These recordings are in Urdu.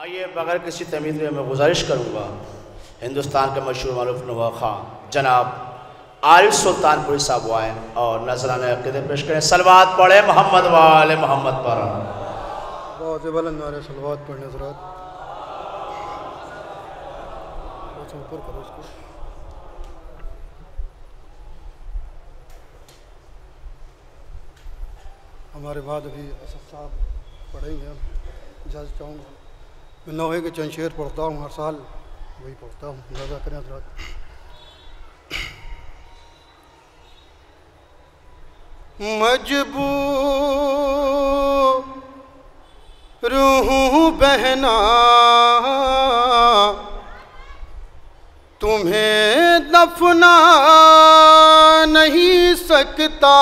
آئیے بغیر کسی تمیز میں گزارش کروں گا ہندوستان کے مشہور معروف نوا خواں جناب عارف سلطان پوری صاحب آئیں اور نذرانہ عقیدت پیش کریں۔ صلوات پڑھیں محمد وآل محمد پر۔ بہت بلند نعرے صلوات پڑھنے حضرات۔ اوپر کرو اس کو۔ ہمارے بعد ابھی اسد صاحب پڑھیں گے، اجازت چاہوں گا۔ میں نوحے کے چند شعر پڑھتا ہوں، ہر سال وہی پڑھتا ہوں، اجازت کریں حضرات۔ مجبور ہوں بہنا تمہیں دفنا نہیں سکتا،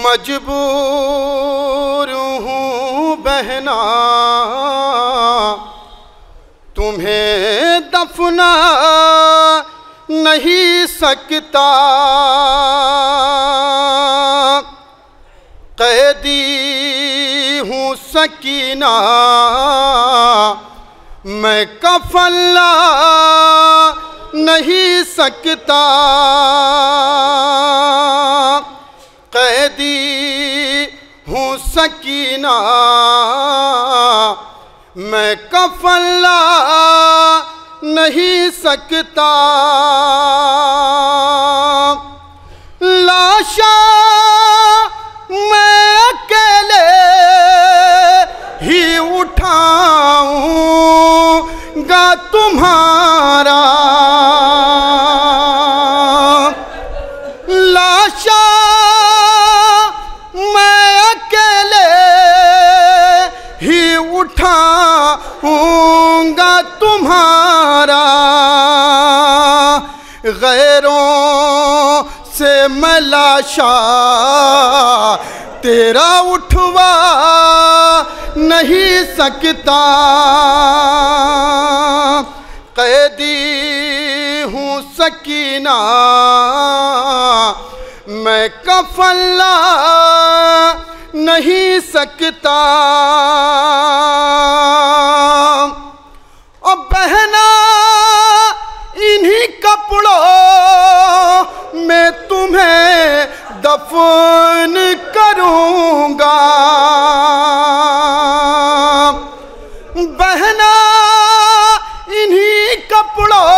مجبور ہوں بہنا تمہیں دفنا نہیں سکتا، قیدی ہوں سکینہ میں کفن لا نہیں سکتا، قیدی ہوں سکینہ میں کفن لا نہیں سکتا، لاشا میں اکیلے ہی اٹھاؤں گا تمہارا، لاشا میں اکیلے ہی اٹھاؤں گا تمہارا، غیروں سے میں لاشا تیرا اٹھوا نہیں سکتا، قیدی ہوں سکینہ میں کفن لا نہیں سکتا، اور بہنا انہی کپڑوں میں تمہیں دفن کروں گا، بہنا انہی کپڑوں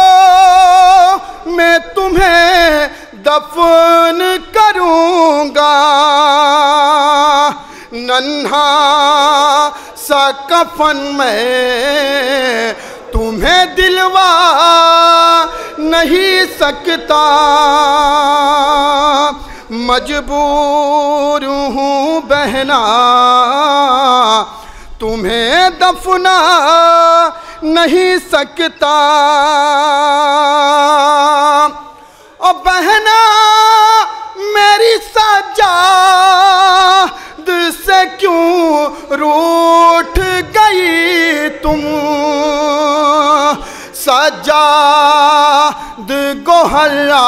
میں تمہیں دفن کروں گا، ننھا سا کفن میں تمہیں دلوا نہیں سکتا، مجبور ہوں بہنا تمہیں دفنا نہیں سکتا، اور بہنا میری سجاد سے کیوں روٹھ گئی تم، سجاد گوہرا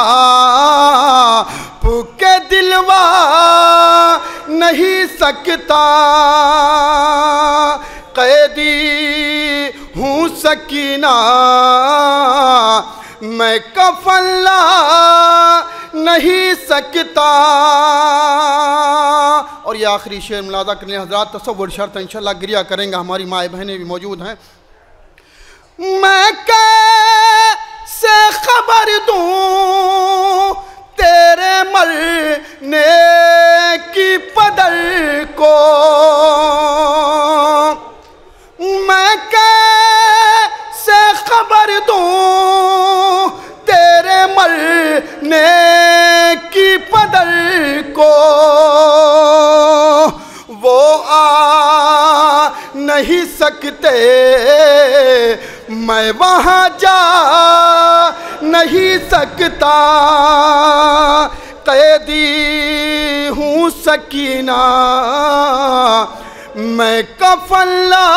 پھکے دلوا نہیں سکتا، قیدی ہوں سکینہ میں کفن لا نہیں سکتا، اور یہ آخری شعر ملاحظہ کرنے حضرات، تصور شرط ہے انشاءاللہ گریہ کریں گا، ہماری مائیں بہنیں بھی موجود ہیں۔ میں کیسے خبر دوں تیرے مرنے کی پدر کو، میں کیسے خبر دوں تیرے مرنے کی پدر کو، وہ آ نہیں سکتے میں وہاں جا نہیں سکتا، قیدی ہوں سکینہ میں کفن لا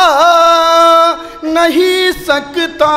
نہیں سکتا۔